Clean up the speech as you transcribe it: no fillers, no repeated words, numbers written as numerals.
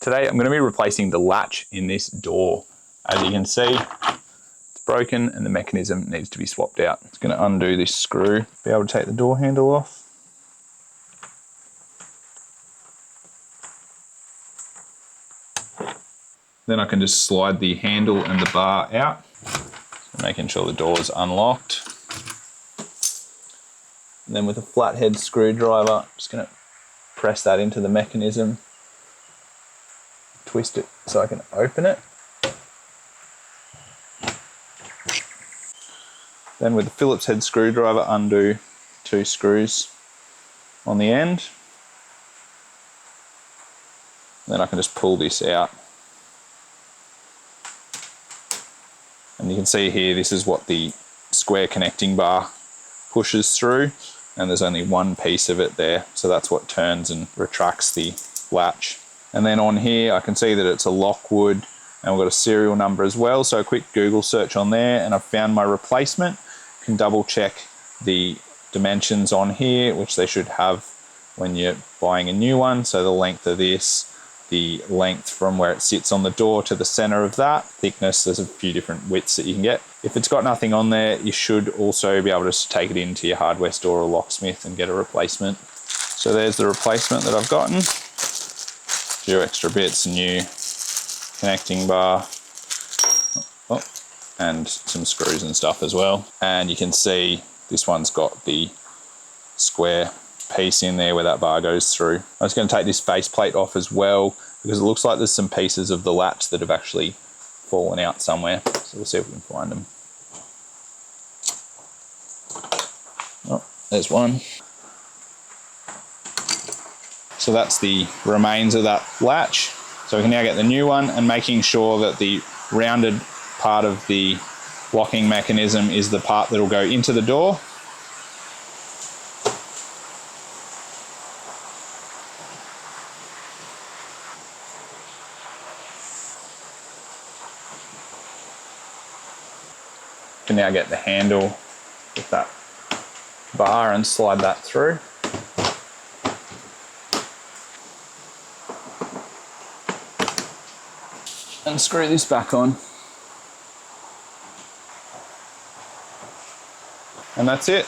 Today I'm going to be replacing the latch in this door. As you can see, it's broken and the mechanism needs to be swapped out. It's going to undo this screw, be able to take the door handle off. Then I can just slide the handle and the bar out, making sure the door is unlocked. And then with a flathead screwdriver, I'm just going to press that into the mechanism, twist it so I can open it. Then with the Phillips head screwdriver, undo 2 screws on the end. Then I can just pull this out. And you can see here, this is what the square connecting bar pushes through, and there's only one piece of it there. So that's what turns and retracts the latch. And then on here, I can see that it's a Lockwood, and we've got a serial number as well. So a quick Google search on there, and I've found my replacement. You can double check the dimensions on here, which they should have when you're buying a new one. So the length of this, the length from where it sits on the door to the center of that, thickness, there's a few different widths that you can get. If it's got nothing on there, you should also be able to take it into your hardware store or locksmith and get a replacement. So there's the replacement that I've gotten. A few extra bits, new connecting bar, and some screws and stuff as well. And you can see this one's got the square piece in there where that bar goes through. I'm just going to take this faceplate off as well, because it looks like there's some pieces of the latch that have actually fallen out somewhere. So we'll see if we can find them. Oh, there's one. So that's the remains of that latch. So we can now get the new one, and making sure that the rounded part of the locking mechanism is the part that will go into the door. You can now get the handle with that bar and slide that through. And screw this back on. And that's it.